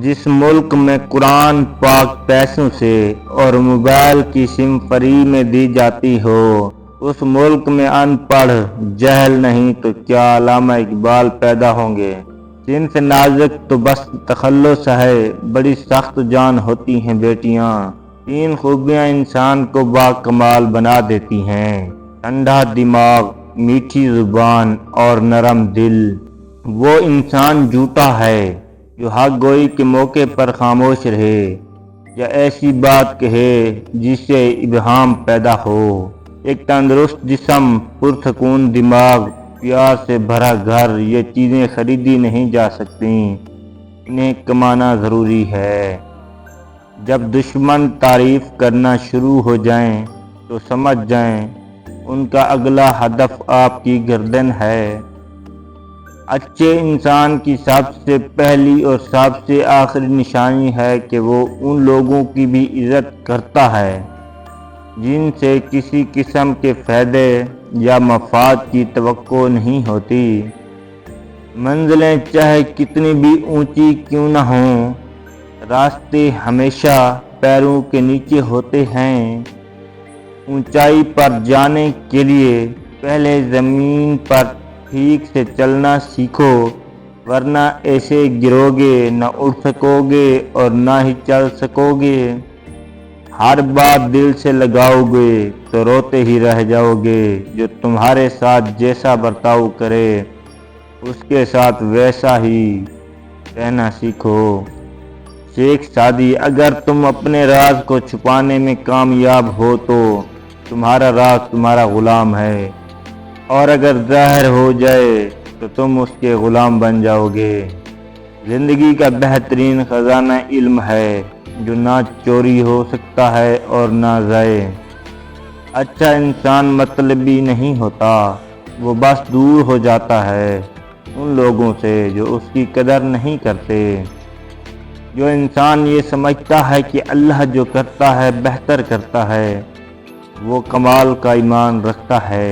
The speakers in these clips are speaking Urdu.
جس ملک میں قرآن پاک پیسوں سے اور موبائل کی سم فری میں دی جاتی ہو، اس ملک میں ان پڑھ جہل نہیں تو کیا علامہ اقبال پیدا ہوں گے۔ صنف نازک تو بس تخلص ہے، بڑی سخت جان ہوتی ہیں بیٹیاں۔ 3 خوبیاں انسان کو باکمال بنا دیتی ہیں: ٹھنڈا دماغ، میٹھی زبان اور نرم دل۔ وہ انسان جھوٹا ہے جو حق گوئی کے موقع پر خاموش رہے یا ایسی بات کہے جس سے ابہام پیدا ہو۔ ایک تندرست جسم، پرسکون دماغ، پیار سے بھرا گھر، یہ چیزیں خریدی نہیں جا سکتیں، انہیں کمانا ضروری ہے۔ جب دشمن تعریف کرنا شروع ہو جائیں تو سمجھ جائیں ان کا اگلا ہدف آپ کی گردن ہے۔ اچھے انسان کی سب سے پہلی اور سب سے آخری نشانی ہے کہ وہ ان لوگوں کی بھی عزت کرتا ہے جن سے کسی قسم کے فائدے یا مفاد کی توقع نہیں ہوتی۔ منزلیں چاہے کتنی بھی اونچی کیوں نہ ہوں، راستے ہمیشہ پیروں کے نیچے ہوتے ہیں۔ اونچائی پر جانے کے لیے پہلے زمین پر ٹھیک سے چلنا سیکھو، ورنہ ایسے گرو گے، نہ اٹھ سکو گے اور نہ ہی چل سکو گے۔ ہر بات دل سے لگاؤ گے تو روتے ہی رہ جاؤ گے۔ جو تمہارے ساتھ جیسا برتاؤ کرے اس کے ساتھ ویسا ہی رہنا سیکھو۔ شیخ سعدی: اگر تم اپنے راز کو چھپانے میں کامیاب ہو تو تمہارا راز تمہارا غلام ہے، اور اگر ظاہر ہو جائے تو تم اس کے غلام بن جاؤ گے۔ زندگی کا بہترین خزانہ علم ہے جو نہ چوری ہو سکتا ہے اور نہ ضائع۔ اچھا انسان مطلبی نہیں ہوتا، وہ بس دور ہو جاتا ہے ان لوگوں سے جو اس کی قدر نہیں کرتے۔ جو انسان یہ سمجھتا ہے کہ اللہ جو کرتا ہے بہتر کرتا ہے، وہ کمال کا ایمان رکھتا ہے۔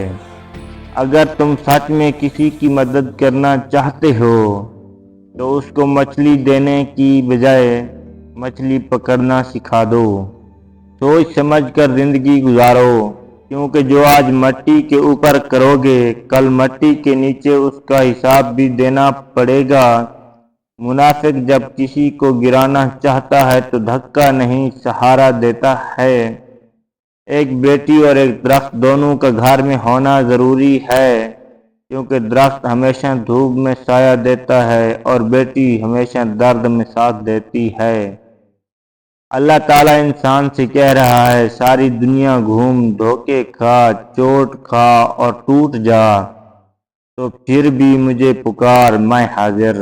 اگر تم سچ میں کسی کی مدد کرنا چاہتے ہو تو اس کو مچھلی دینے کی بجائے مچھلی پکڑنا سکھا دو۔ سوچ سمجھ کر زندگی گزارو، کیونکہ جو آج مٹی کے اوپر کرو گے کل مٹی کے نیچے اس کا حساب بھی دینا پڑے گا۔ منافق جب کسی کو گرانا چاہتا ہے تو دھکا نہیں سہارا دیتا ہے۔ ایک بیٹی اور ایک درخت دونوں کا گھر میں ہونا ضروری ہے، کیونکہ درخت ہمیشہ دھوپ میں سایہ دیتا ہے اور بیٹی ہمیشہ درد میں ساتھ دیتی ہے۔ اللہ تعالیٰ انسان سے کہہ رہا ہے، ساری دنیا گھوم، دھوکے کھا، چوٹ کھا اور ٹوٹ جا، تو پھر بھی مجھے پکار، میں حاضر۔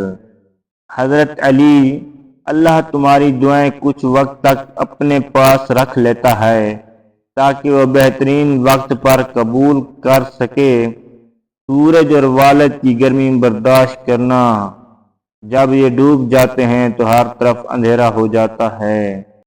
حضرت علی: اللہ تمہاری دعائیں کچھ وقت تک اپنے پاس رکھ لیتا ہے تاکہ وہ بہترین وقت پر قبول کر سکے۔ سورج اور والد کی گرمی برداشت کرنا، جب یہ ڈوب جاتے ہیں تو ہر طرف اندھیرا ہو جاتا ہے۔